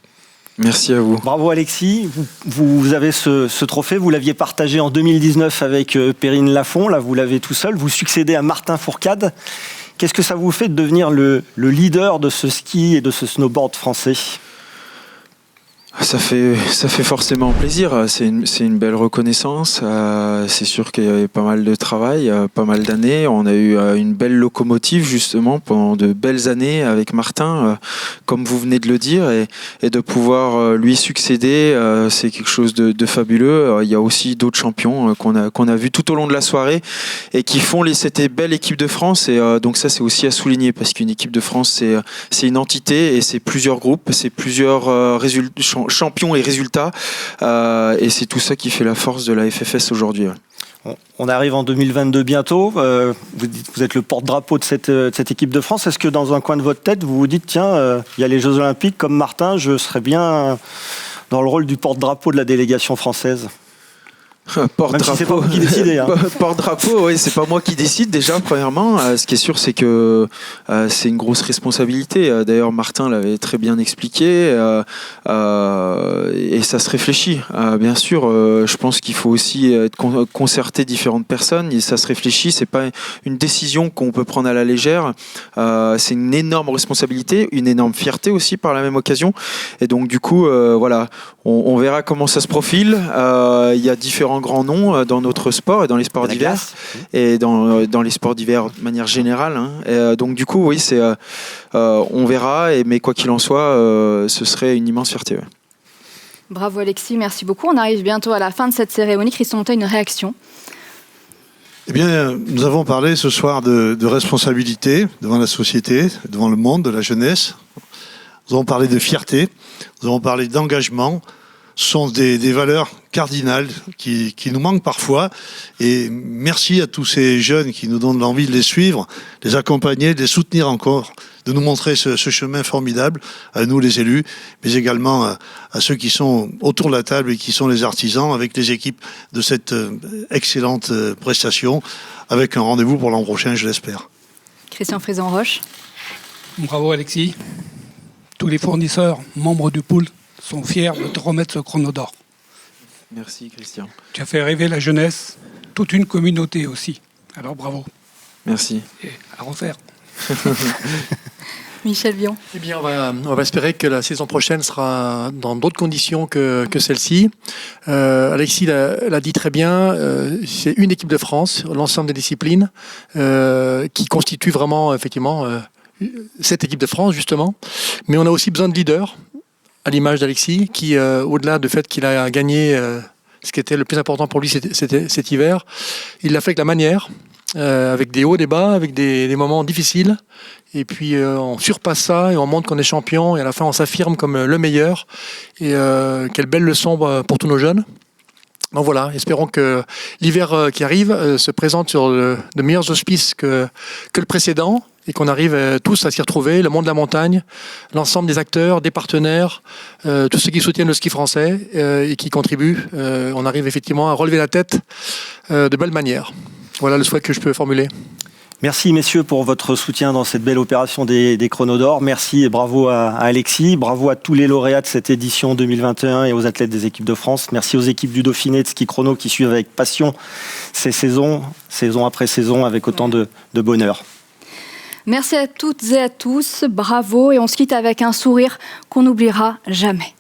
Merci à vous. Bravo Alexis, vous avez ce trophée, vous l'aviez partagé en 2019 avec Perrine Lafont, là vous l'avez tout seul, vous succédez à Martin Fourcade. Qu'est-ce que ça vous fait de devenir le leader de ce ski et de ce snowboard français ? Ça fait forcément plaisir, c'est une belle reconnaissance, c'est sûr qu'il y avait pas mal de travail, pas mal d'années, on a eu une belle locomotive justement pendant de belles années avec Martin, comme vous venez de le dire, et de pouvoir lui succéder, c'est quelque chose de fabuleux. Il y a aussi d'autres champions qu'on a vus tout au long de la soirée et qui font cette belle équipe de France, et donc ça c'est aussi à souligner parce qu'une équipe de France c'est une entité et c'est plusieurs groupes, c'est plusieurs champions et résultats, et c'est tout ça qui fait la force de la FFS aujourd'hui. On arrive en 2022 bientôt, vous êtes le porte-drapeau de cette équipe de France. Est-ce que dans un coin de votre tête vous vous dites tiens, il y a les Jeux Olympiques, comme Martin, je serais bien dans le rôle du porte-drapeau de la délégation française? Porte-drapeau, même si c'est pas vous qui décidez. Hein. Porte-drapeau, oui, c'est pas moi qui décide déjà, premièrement. Ce qui est sûr, c'est que c'est une grosse responsabilité. D'ailleurs, Martin l'avait très bien expliqué, et ça se réfléchit. Bien sûr, je pense qu'il faut aussi concerter différentes personnes, et ça se réfléchit. C'est pas une décision qu'on peut prendre à la légère. C'est une énorme responsabilité, une énorme fierté aussi par la même occasion. Et donc, du coup, voilà, on verra comment ça se profile. Il y a différents grands noms dans notre sport et dans les sports d'hiver et dans les sports d'hiver de manière générale. Hein. Et donc du coup, oui, on verra. Mais quoi qu'il en soit, ce serait une immense fierté. Ouais. Bravo Alexis, merci beaucoup. On arrive bientôt à la fin de cette cérémonie. Christian Monteil, une réaction? Eh bien, nous avons parlé ce soir de responsabilité devant la société, devant le monde, de la jeunesse. Nous avons parlé de fierté, nous avons parlé d'engagement. sont des valeurs cardinales qui nous manquent parfois. Et merci à tous ces jeunes qui nous donnent l'envie de les suivre, de les accompagner, de les soutenir encore, de nous montrer ce chemin formidable, à nous les élus, mais également à ceux qui sont autour de la table et qui sont les artisans, avec les équipes de cette excellente prestation, avec un rendez-vous pour l'an prochain, je l'espère. Christian Frizon-Roche. Bravo Alexis. Tous les fournisseurs, membres du pool, sont fiers de te remettre ce chrono d'or. Merci Christian. Tu as fait rêver la jeunesse, toute une communauté aussi. Alors bravo. Merci. Et à refaire. Michel Bion. Eh bien, on va espérer que la saison prochaine sera dans d'autres conditions que celle-ci. Alexis l'a dit très bien, c'est une équipe de France, l'ensemble des disciplines, qui constitue vraiment, effectivement, cette équipe de France, justement. Mais on a aussi besoin de leaders, à l'image d'Alexis, qui, au-delà du fait qu'il a gagné ce qui était le plus important pour lui cet hiver, il l'a fait avec la manière, avec des hauts, des bas, avec des moments difficiles. Et puis on surpasse ça et on montre qu'on est champion. Et à la fin, on s'affirme comme le meilleur. Et quelle belle leçon pour tous nos jeunes. Donc voilà, espérons que l'hiver qui arrive se présente sur de meilleurs auspices que le précédent et qu'on arrive tous à s'y retrouver, le monde de la montagne, l'ensemble des acteurs, des partenaires, tous ceux qui soutiennent le ski français et qui contribuent. On arrive effectivement à relever la tête de belle manière. Voilà le souhait que je peux formuler. Merci messieurs pour votre soutien dans cette belle opération des Chronos d'Or. Merci et bravo à Alexis, bravo à tous les lauréats de cette édition 2021 et aux athlètes des équipes de France. Merci aux équipes du Dauphiné de ski chrono qui suivent avec passion ces saison après saison, avec autant de bonheur. Merci à toutes et à tous, bravo, et on se quitte avec un sourire qu'on n'oubliera jamais.